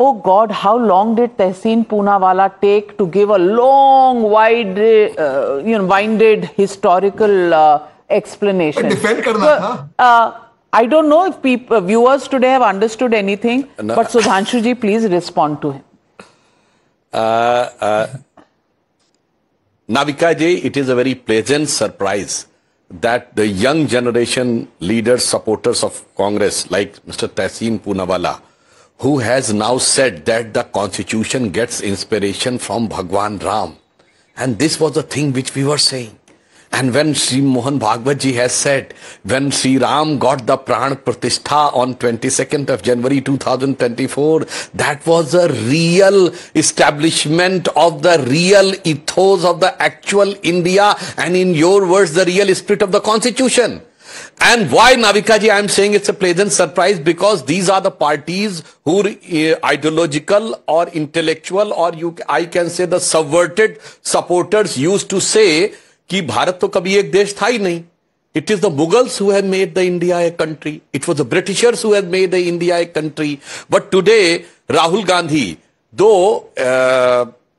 Oh God, how long did Tehseen Poonawalla take to give a long, winded historical explanation? Defend karna tha. I don't know if viewers today have understood anything, no. But Sudhanshu ji, please respond to him. Navika ji, it is a very pleasant surprise that the young generation leaders, supporters of Congress, like Mr. Tehseen Poonawalla, who has now said that the constitution gets inspiration from Bhagwan Ram. And this was the thing which we were saying. And when Sri Mohan Bhagwat ji has said, when Sri Ram got the Pran Pratishtha on 22nd of January 2024, that was a real establishment of the real ethos of the actual India, and in your words, the real spirit of the constitution. And why, Navika ji, I am saying it's a pleasant surprise, because these are the parties who ideological or intellectual, or I can say the subverted supporters used to say कि भारत तो कभी एक देश था ही नहीं. It is the Mughals who have made the India a country. It was the Britishers who have made the India a country. But today, Rahul Gandhi, though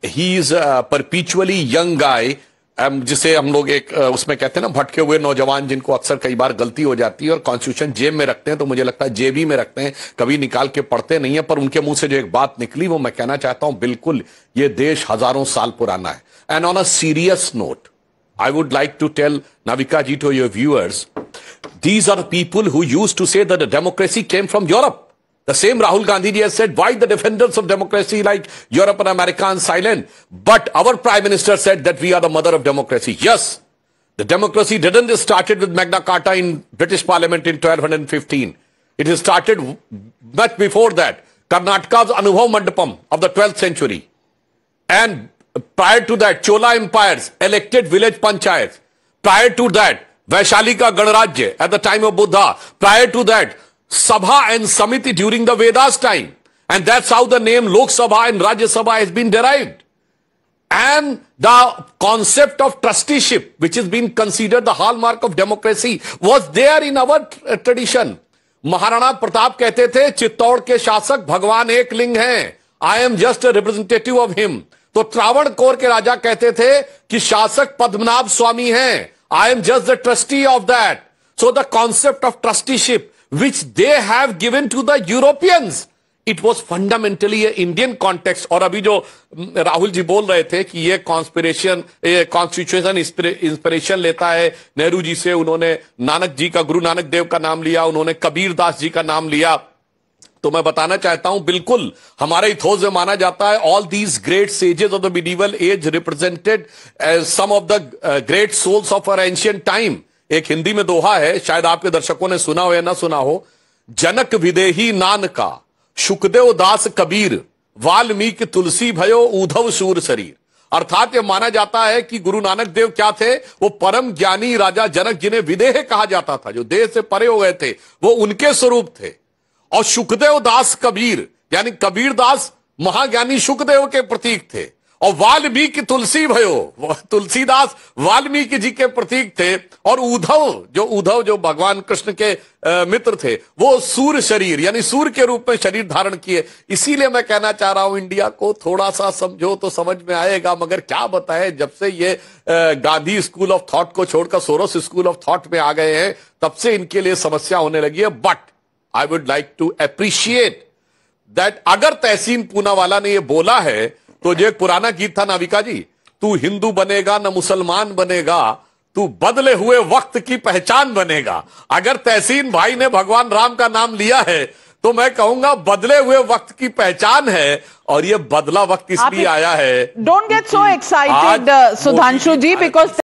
he is a perpetually young guy, जिसे हम लोग एक उसमें कहते हैं ना, भटके हुए नौजवान जिनको अक्सर कई बार गलती हो जाती है और कॉन्स्टिट्यूशन जेब में रखते हैं, तो मुझे लगता है जेब ही में रखते हैं, कभी निकाल के पढ़ते नहीं है. पर उनके मुंह से जो एक बात निकली वो मैं कहना चाहता हूं, बिल्कुल ये देश हजारों साल पुराना है. And on a serious note, I would like to tell Navika ji, to your viewers, these are the people who used to say that the democracy came from Europe. The same Rahul Gandhi ji has said, why the defenders of democracy like Europe and America are silent? But our Prime Minister said that we are the mother of democracy. Yes, the democracy didn't started with Magna Carta in British Parliament in 1215. It has started much before that. Karnataka's Anubhav Mandapam of the 12th century. And prior to that, Chola empires elected village panchayats. Prior to that, Vaishali ka Ganarajya at the time of Buddha. Prior to that, Sabha and Samiti during the Vedas time. And that's how the name Lok Sabha and Rajya Sabha has been derived. And the concept of trusteeship, which has been considered the hallmark of democracy, was there in our tradition. Maharana Pratap कहते थे, चित्तौड़ के शासक भगवान एक लिंग हैं. I am just a representative of him. तो त्रावणकोर के राजा कहते थे कि शासक पद्मनाभ स्वामी हैं. I am just the trustee of that. So the concept of trusteeship, which they have given to the Europeans, it was fundamentally an Indian context. और अभी जो राहुल जी बोल रहे थे कि ये कॉन्स्टिट्यूशन इंस्पिरेशन लेता है नेहरू जी से, उन्होंने नानक जी का, गुरु नानक देव का नाम लिया, उन्होंने कबीर दास जी का नाम लिया, तो मैं बताना चाहता हूं, बिल्कुल हमारे इथोस में माना जाता है, all these great sages of the medieval age represented some of the great souls of our ancient time. एक हिंदी में दोहा है, शायद आपके दर्शकों ने सुना हो या ना सुना हो. जनक विदेही नानका, सुखदेव दास कबीर, वाल्मीकि तुलसी भयो, ऊधव सूर शरीर. अर्थात यह माना जाता है कि गुरु नानक देव क्या थे, वो परम ज्ञानी राजा जनक, जिन्हें विदेह कहा जाता था, जो देह से परे हो गए थे, वो उनके स्वरूप थे. और सुखदेव दास कबीर, यानी कबीर दास महाज्ञानी सुखदेव के प्रतीक थे. और वाल्मीकि तुलसी भयो, तुलसीदास वाल्मीकि जी के प्रतीक थे. और उद्धव जो भगवान कृष्ण के मित्र थे, वो सूर शरीर, यानी सूर के रूप में शरीर धारण किए. इसीलिए मैं कहना चाह रहा हूं, इंडिया को थोड़ा सा समझो तो समझ में आएगा. मगर क्या बताएं, जब से ये गांधी स्कूल ऑफ थॉट को छोड़कर सोरोस स्कूल ऑफ थॉट में आ गए हैं, तब से इनके लिए समस्या होने लगी है. But I would like to appreciate that अगर तहसीन पूनावाला ने ये बोला है, तो जो एक पुराना गीत था नाविका जी, तू हिंदू बनेगा न मुसलमान बनेगा, तू बदले हुए वक्त की पहचान बनेगा. अगर तहसीन भाई ने भगवान राम का नाम लिया है, तो मैं कहूंगा बदले हुए वक्त की पहचान है. और ये बदला वक्त इसलिए आया है. Don't get so excited Sudhanshu ji, because